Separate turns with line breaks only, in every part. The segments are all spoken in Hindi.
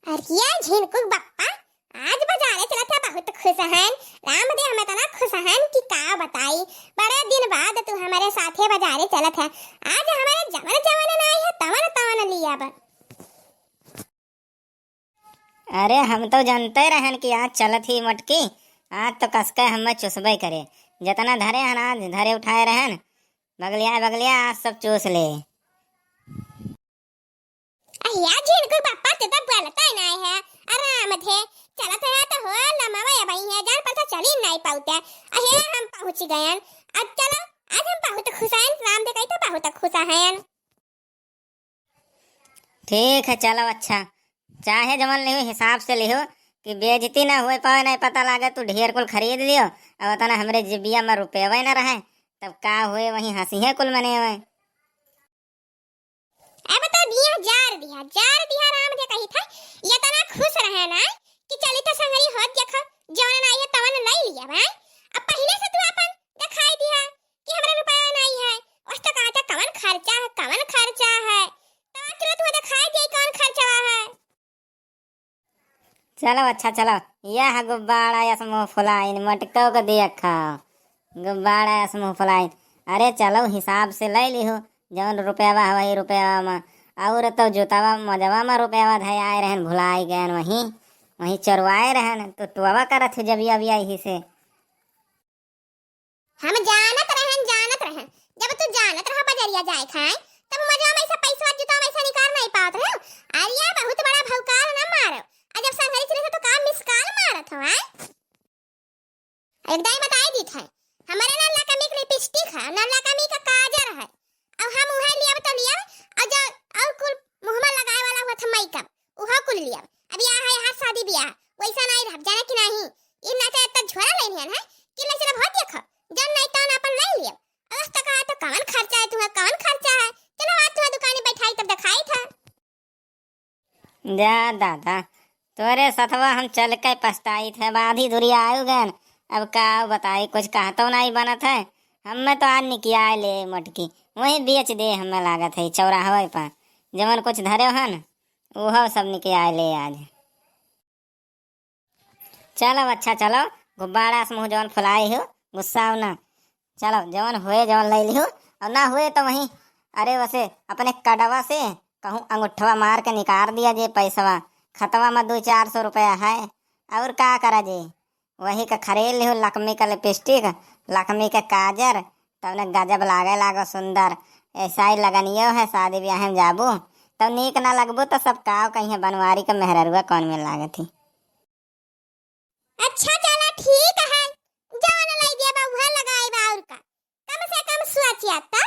अरिया झिनकुक बप्पा आज बाजारे चला था बहुत खुश हन। राम दे हमें तना खुश हन कि का बताई। बड़े दिन बाद तू हमारे साथे बाजारे चला था। आज हमारे जमन जमन नहीं है तवन तवन लिया बा।
अरे हम तो जानते रहन कि आज चलत ही मटकी। आज तो कसके हमें चुसबे करे। जितना धरे हन आज धरे उठाए रहन। बगलिया आज सब चूस ले।
अहिया झिनकुक बप्पा तू तो बोलता ही नहीं है। आराम थे चला था तो हो लमावा या भाई है जान पता चली नहीं पाउते। अहे हम पहुंच गए। अब चलो आज हम बहुत खुश हैं। राम दे कही तो बहुत खुश हैं।
ठीक है चलो अच्छा। चाहे जमन लिहो हिसाब से लिहो कि बेइज्जती ना हुए पाए नहीं पता लागे तू ढेर कुल खरीद लियो अब तना हमरे जिबिया में रुपये न रहे तब का हुए वहीं हंसी है कुल मने हुए।
अब तो दिया राम दे कही था ये तना खुश रहे ना कि चली तो संगरी होत देखो जौन नहीं है तवन ले लिया भाई। अब पहले से तू अपन दिखाई दिया कि हमरा रुपया नहीं है। उस तो कहा था कवन खर्चा है तो तुरंत वो दिखाई दे कौन खर्चा है।
चलो अच्छा चलो यह गुब्बारा या समूह फुलाइन मटको को दिया खाओ गुब्बारा या समूह फुलाइन। अरे चलो हिसाब से ले लिहो जौन रुपया वही रुपया में और तो जोतावा मजवा में रुपया धय आए रहन भुलाई गए वहीं चरवाए रहन तो टुआ करत जब यही से
हम जानत रहन जब तू जानत रह बजरिया जाए खाए तब मजवा में ऐसा पैसा जुटा में ऐसा निकाल नहीं पात रहे। अरिया बहुत बड़ा भौकाल ना मारो और जब संगरी चले तो काम मिसकाल मारत हो एकदम बताई दी था हमारे नल्ला कमी के लिपस्टिक है नल्ला कमी का काजर है। अब हम उहे लिया तो लिया और जो और कुल मुंह में लगाए वाला हुआ था मेकअप उहा कुल लिया। अब यहाँ शादी ब्याह वैसा नहीं रह जाने की नहीं इन ना तो इतना झोरा लेनी है कि ले चला बहुत देखो जब नहीं तो अपन ले लिया। अवस्था कहा तो कौन खर्चा है तुम्हारा कौन खर्चा है चलो आज तुम्हारी दुकान में बैठाई तब दिखाई था।
जा दादा तोरे सथवा हम चल के पछताई थे बाधी दुरिया आयु गन अब का बताई कुछ कहतो नहीं बनत है। हमें तो आज निकिया ले मटकी वही बेच दे हमें लागत है चौराहा पर जमन कुछ धरे हन वह सब निकिया ले आज। चलो अच्छा चलो गुब्बारा समूह जवन फुलाई हो गुस्सा हो ना चलो जवन हुए जवन ले लिहो और ना हुए तो वहीं अरे वैसे अपने कड़वा से कहूँ अंगूठवा मार के निकाल दिया जे पैसवा खतवा में 200-400 रुपया है और का करा जे वही का खरीद लिहो लक्ष्मी का लिपस्टिक लक्ष्मी का काजर तब ने गजब लागो सुंदर ऐसा ही लगनियो है शादी ब्याह में जाबू तब नीक ना लगबू तो सब काव कहीं बनवारी का मेहररुआ कौन में लागत थी।
अच्छा चला ठीक है जवन लाई दिया बा वह लगाई बा और का कम से कम सोचिया तो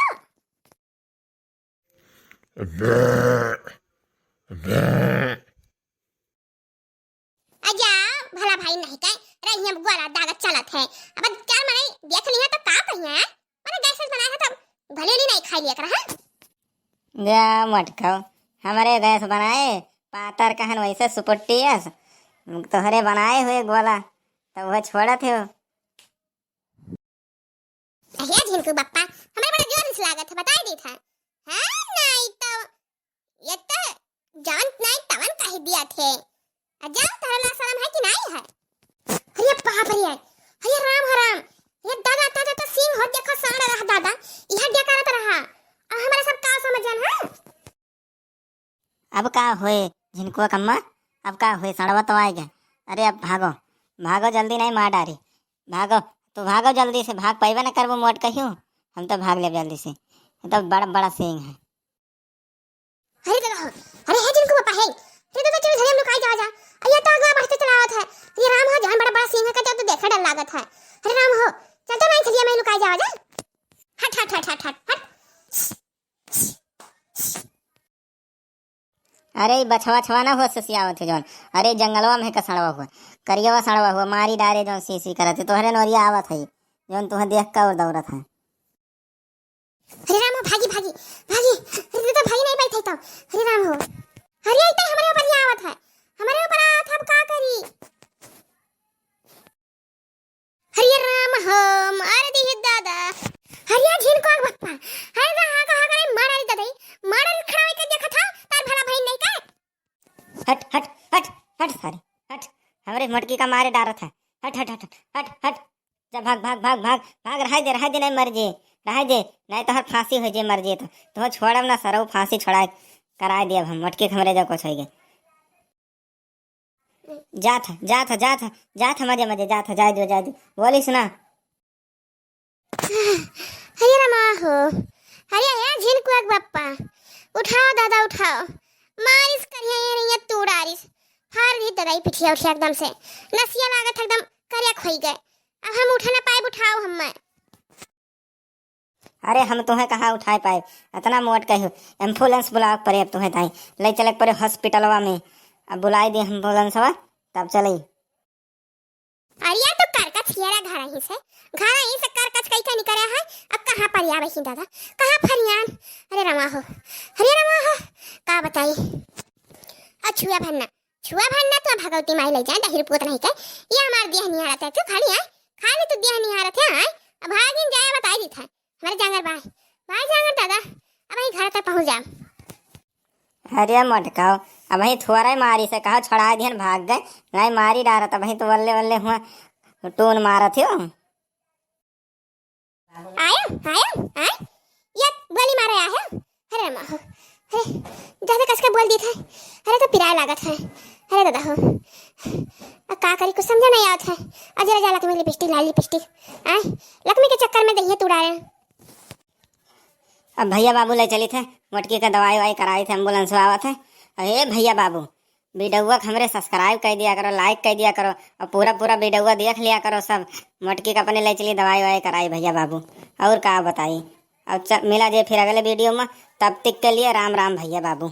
आजा भला भाई नहीं कह रही हम गोरा दागत चलत है। अब चार मने देख लिया तो का कहिया मैंने गैस बनाया है तब भले नहीं खाई लिया कर है।
जा मटको हमारे गैस बनाए पातर कहन वैसे सुपट्टियस तोहरे बनाए हुए गोला तो वह छोड़ा थे।
अहिया झिनकू बप्पा हमें बड़ा जोर से लागत है बताई दी था हां नहीं तो ये तो जान नहीं तवन कह दिया थे अजा तारा ना शर्म है कि नहीं है। अरे बाप रे अरे राम ये दादा दादा तो सिंह हो देखो सामने रहा दादा यह क्या करत रहा और हमारा सब का समझन है।
अब का हुए झिनकुआ कम्मा अब का हुए सड़वा तो आएगा। अरे अब भागो जल्दी नहीं मार डारी भागो तो भागो जल्दी से भाग पाइबा ना करबो मोट कहियो हम तो भाग ले जल्दी से तो बड़ा सिंह है।
अरे दादा अरे है जिनको पापा है अरे दादा चल हम लोग आ जा अरे तो अगवा बढ़ते चलावत है ये राम हो जान बड़ा सिंह का तो देखा डर लागत है। अरे राम हो चल तो नहीं चलिए मैं लोग आ जा हट हट हट हट हट
अरे बछवा छवा ना हुआ ससियावत है जौन अरे जंगलवा में का सड़वा हुआ करियवा सड़वा हुआ मारी डारे जौन सी करत है तोहरे नोरिया आवत है जौन तुह देख का और दौड़त है।
अरे राम हो भागी अरे तो भाई नहीं बैठे तो अरे राम हो अरे तो हमारे ऊपर ही आवत है हमारे ऊपर आवत है अब का करी। अरे राम हो मार दी दादा अरे झिनको बप्पा अरे कहा करे मार दी दादा मार खड़ा होके देखा था तार भला भाई नहीं का
हट हट हट हमरे मोटकी का मारे डारत है। हट हट हट हट हट, जा भाग भाग भाग भाग भाग, रह दे नहीं मर जे, रह दे नहीं तो हर फांसी हो जे मर जे तो छोड़ब ना सरऊ, फांसी छोड़ा करा दिया हम, मोटकी हमरे जा कुछ हो गए। जात मजे मजे जात जाए दो बोलिस ना।
हरे रमा हो, हरे या झिनकुआक बाप्पा, उठाओ दादा उठाओ, मारिस करिया ये तोड़ारिस, फाड़ दी दादा पिठिया उठिया एकदम से, नसिया लागत एकदम करिया खोई गए। अब हम उठा ना पाए, उठाओ हम।
अरे हम तुम्हें कहाँ उठाए पाए, इतना मोट कहो, एम्बुलेंस बुलाओ पड़े अब तुम्हें ताई, ले चले पड़े हॉस्पिटलवा में। अब बुलाई दी एम्बुलेंसवा तब चले।
अरे तो करकच हियरा घर ही से करकच कई का निकरा है। अब कहाँ पर या बही दादा, कहाँ फरियान। अरे रमा हो, का बताई। छुआ भरना तो भगवती माई ले जाए, दही रुपत नहीं के ये हमार देह नहीं हारत है। तू खाली है, खाली तो देह नहीं हारत है। अब भागिन जाए बताई दी था हमारे जांगर बाय जांगर दादा, अब ही घर तक पहुंच जा।
अरे मटकाओ, अब ही थोड़ा मारी से कहा छोड़ा दियन, भाग गए नहीं मारी डारा, तब ही तो वल्ले वल्ले हुआ टून मारा थियो।
आया ये गोली मारा है। अरे माँ हो, अरे ज्यादा कस के बोल दी था। अरे तो पिराय लागत है। अरे दादा हो, अब का करी कुछ समझा नहीं आता है। अजरा जाला तुम्हें लिपस्टिक लाल लिपस्टिक आए लक्ष्मी के चक्कर में दहिए तुड़ा रहे।
अब भैया बाबू ले चली थे, मोटकी का दवाई वाई कराई थे, एम्बुलेंस आवा थे। अरे भैया बाबू वीडियोवा हमरे सब्सक्राइब कर दिया करो, लाइक कर दिया करो, और पूरा वीडियोवा देख लिया करो सब। मोटकी का अपने ले चली दवाई वाई कराई भैया बाबू, और का बताई। अब मिला जे फिर अगले वीडियो में, तब तक के लिए राम राम भैया बाबू।